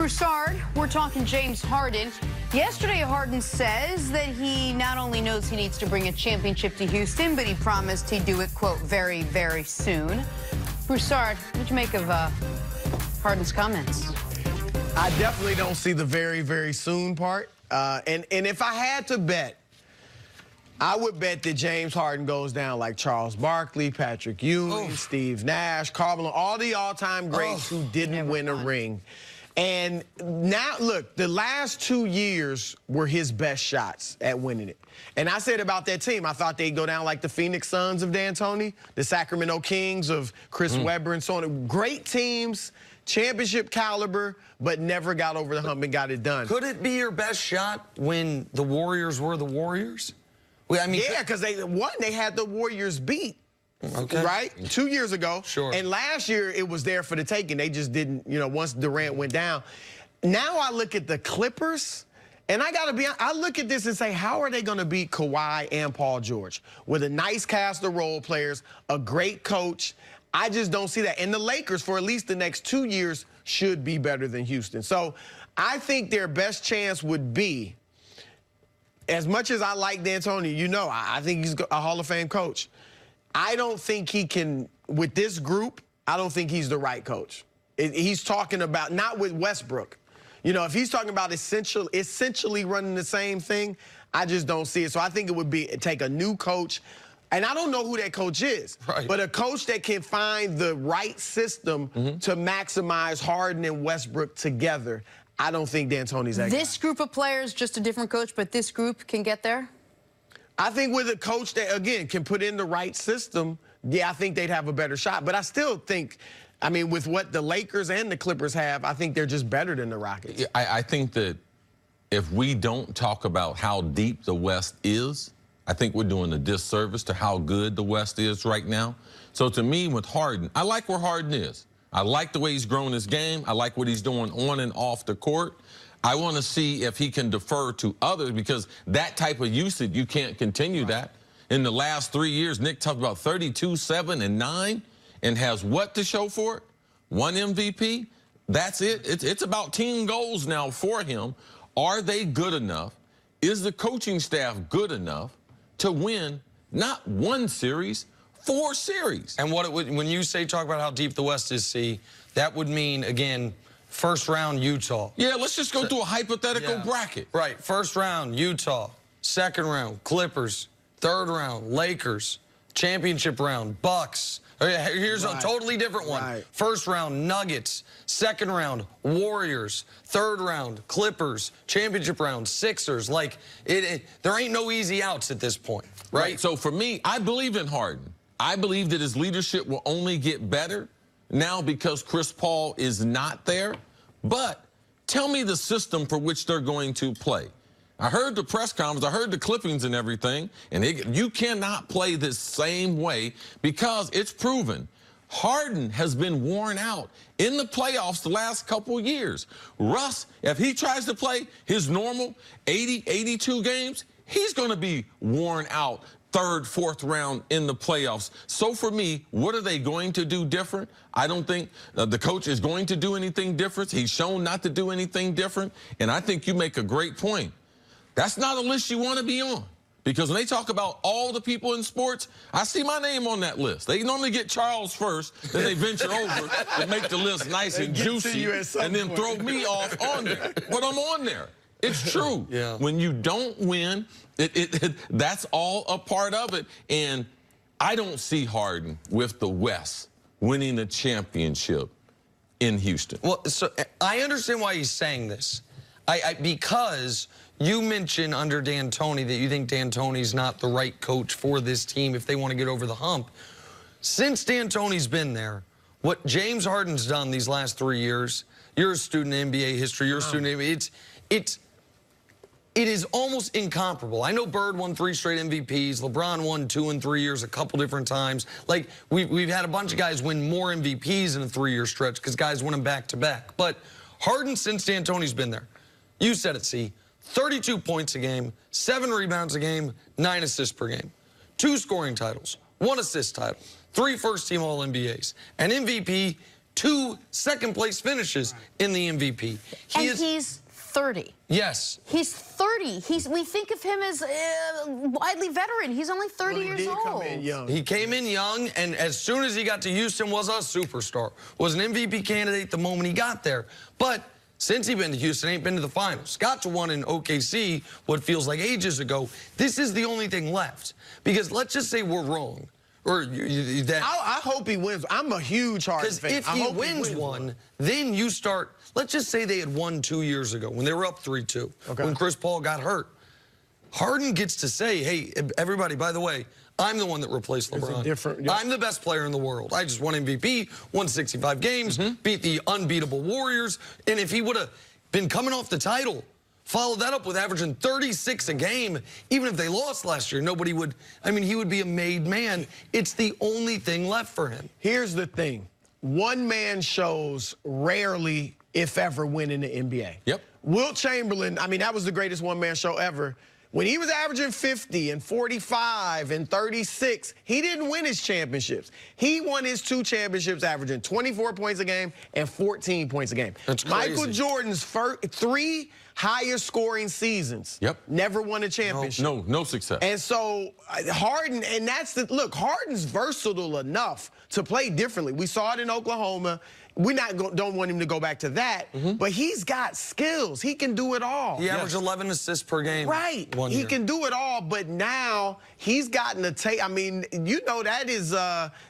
Broussard, we're talking James Harden. Yesterday, Harden says that he not only knows he needs to bring a championship to Houston, but he promised he'd do it, quote, very, very soon. Broussard, what'd you make of Harden's comments? I definitely don't see the very, very soon part. And if I had to bet, I would bet that James Harden goes down like Charles Barkley, Patrick Ewing, Steve Nash, Karl Malone, all the all-time greats who didn't win a ring. And now, look, the last 2 years were his best shots at winning it. And I said about that team, I thought they'd go down like the Phoenix Suns of D'Antoni, the Sacramento Kings of Chris Webber and so on. Great teams, championship caliber, but never got over the hump and got it done. Could it be your best shot when the Warriors were the Warriors? Well, I mean, yeah, because they had the Warriors beat. Okay. Right? 2 years ago. Sure. And last year, it was there for the taking. They just didn't, once Durant went down. Now I look at the Clippers, and I got to be honest, I look at this and say, how are they going to beat Kawhi and Paul George? With a nice cast of role players, a great coach. I just don't see that. And the Lakers, for at least the next 2 years, should be better than Houston. So I think their best chance would be, as much as I like D'Antoni, I think he's a Hall of Fame coach. I don't think he can, with this group, I don't think he's the right coach. He's talking about, not with Westbrook. If he's talking about essentially running the same thing, I just don't see it. So I think it would be take a new coach, and I don't know who that coach is, but a coach that can find the right system to maximize Harden and Westbrook together. I don't think D'Antoni's that guy. This group of players, just a different coach, but this group can get there? I think with a coach that, again, can put in the right system, yeah, I think they'd have a better shot. But I still think, with what the Lakers and the Clippers have, I think they're just better than the Rockets. I think that if we don't talk about how deep the West is, I think we're doing a disservice to how good the West is right now. So to me, with Harden, I like where Harden is. I like the way he's grown his game. I like what he's doing on and off the court. I want to see if he can defer to others, because that type of usage, you can't continue that. In the last 3 years, Nick talked about 32, 7, and 9, and has what to show for it? 1 MVP. That's it. It's about team goals now for him. Are they good enough? Is the coaching staff good enough to win not 1 series, 4 series? And when you talk about how deep the West is, that would mean, again, first round, Utah. Yeah, let's just go through a hypothetical bracket. Right, first round, Utah. Second round, Clippers. Third round, Lakers. Championship round, Bucks. Here's a totally different one. First round, Nuggets. Second round, Warriors. Third round, Clippers. Championship round, Sixers. There ain't no easy outs at this point, right? So for me, I believe in Harden. I believe that his leadership will only get better now because Chris Paul is not there. But tell me the system for which they're going to play. I heard the press conference, I heard the clippings and everything, and you cannot play this same way because it's proven. Harden has been worn out in the playoffs the last couple years. Russ, if he tries to play his normal 80, 82 games, he's going to be worn out third, fourth round in the playoffs. So for me, what are they going to do different? I don't think the coach is going to do anything different. He's shown not to do anything different. And I think you make a great point. That's not a list you want to be on. Because when they talk about all the people in sports, I see my name on that list. They normally get Charles first, then they venture over and make the list nice and juicy, and then throw me off on there. But I'm on there. It's true. When you don't win, that's all a part of it. And I don't see Harden with the West winning a championship in Houston. Well, so I understand why he's saying this. Because you mentioned under D'Antoni that you think D'Antoni's not the right coach for this team if they want to get over the hump. Since D'Antoni's been there, what James Harden's done these last 3 years, you're a student of NBA history, you're a student of NBA, it is almost incomparable. I know Bird won 3 straight MVPs. LeBron won 2 in 3 years a couple different times. We've had a bunch of guys win more MVPs in a 3-year stretch because guys win them back-to-back. But Harden, since D'Antoni's been there, you said it, 32 points a game, 7 rebounds a game, 9 assists per game. 2 scoring titles, 1 assist title, 3 first-team All-NBAs, an MVP, 2 second-place finishes in the MVP. He's 30. Yes. He's 30. We think of him as widely veteran. He's only 30 years old. Come in young. He came in young, and as soon as he got to Houston, was a superstar. Was an MVP candidate the moment he got there. But since he's been to Houston, ain't been to the finals. Got to one in OKC, what feels like ages ago. This is the only thing left. Because let's just say we're wrong. Or that. I hope he wins. I'm a huge Harden fan. Because if he wins one, then you start. Let's just say they had won 2 years ago when they were up 3-2. Okay. When Chris Paul got hurt. Harden gets to say, hey, everybody, by the way, I'm the one that replaced LeBron. I'm the best player in the world. I just won MVP, won 65 games, beat the unbeatable Warriors. And if he would have been coming off the title, followed that up with averaging 36 a game, even if they lost last year, nobody would, I mean, he would be a made man. It's the only thing left for him. Here's the thing. One-man shows rarely, if ever, win in the NBA. Yep. Wilt Chamberlain, I mean, that was the greatest one-man show ever. When he was averaging 50 and 45 and 36, he didn't win his championships. He won his 2 championships averaging 24 points a game and 14 points a game. That's crazy. Michael Jordan's 3 highest scoring seasons. Yep. Never won a championship. No success. And so Harden, and that's the look, Harden's versatile enough to play differently. We saw it in Oklahoma. We don't want him to go back to that, but he's got skills. He can do it all. He averaged 11 assists per game. Right. He can do it all, but now he's gotten a taste. I mean, you know,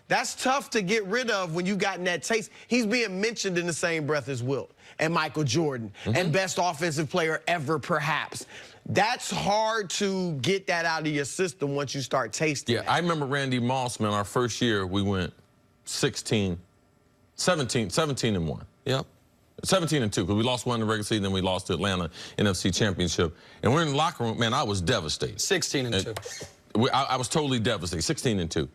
that's tough to get rid of when you've gotten that taste. He's being mentioned in the same breath as Wilt and Michael Jordan and best offensive player ever, perhaps. That's hard to get that out of your system once you start tasting it. I remember Randy Moss, man, our first year, we went 17 and 1. Yep. 17 and 2, because we lost one in the regular season, then we lost to Atlanta NFC Championship. And we're in the locker room, man, I was devastated. 16 and 2. I was totally devastated, 16 and 2.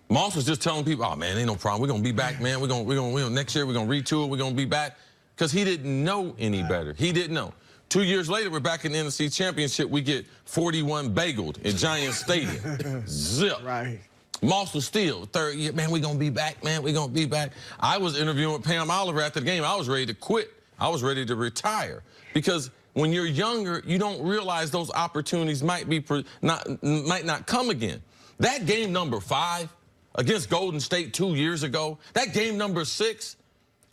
Moss was just telling people, oh, man, ain't no problem. We're going to be back, man. We're gonna next year, we're going to retool. We're going to be back. Because he didn't know any better. He didn't know. 2 years later, we're back in the NFC Championship. We get 41 bageled at Giants Stadium. Zip. Right. Moss was still third year, man, we're going to be back, man, we're going to be back. I was interviewing with Pam Oliver after the game. I was ready to quit. I was ready to retire. Because when you're younger, you don't realize those opportunities might not come again. That game number 5 against Golden State 2 years ago, that game number 6,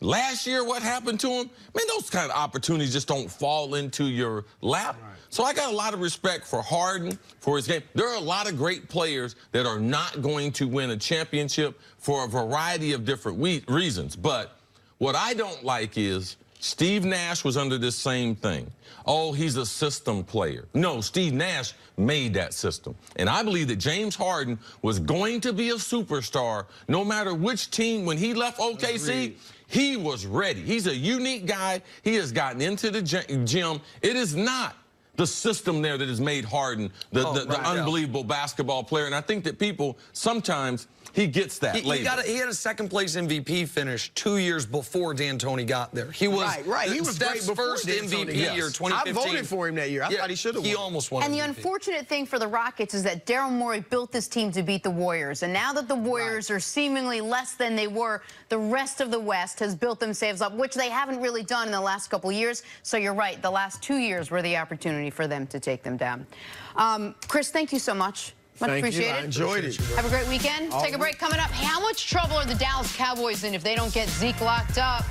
last year, what happened to him? Man, those kind of opportunities just don't fall into your lap. Right. So I got a lot of respect for Harden, for his game. There are a lot of great players that are not going to win a championship for a variety of different reasons. But what I don't like is Steve Nash was under this same thing. Oh, he's a system player. No, Steve Nash made that system. And I believe that James Harden was going to be a superstar no matter which team. When he left OKC, Agreed. He was ready. He's a unique guy. He has gotten into the gym. It is not the system there that has made Harden the unbelievable basketball player. And I think that people sometimes he gets that he had a second-place MVP finish 2 years before D'Antoni got there. He was He was Steph's first MVP year, 2015. I voted for him that year. I thought he should have won. He almost won. And MVP. the unfortunate thing for the Rockets is that Daryl Morey built this team to beat the Warriors. And now that the Warriors are seemingly less than they were, the rest of the West has built themselves up, which they haven't really done in the last couple years. So you're right. The last 2 years were the opportunity for them to take them down. Chris, thank you so much. Much appreciated. I enjoyed it. Have a great weekend. Take a break coming up. How much trouble are the Dallas Cowboys in if they don't get Zeke locked up?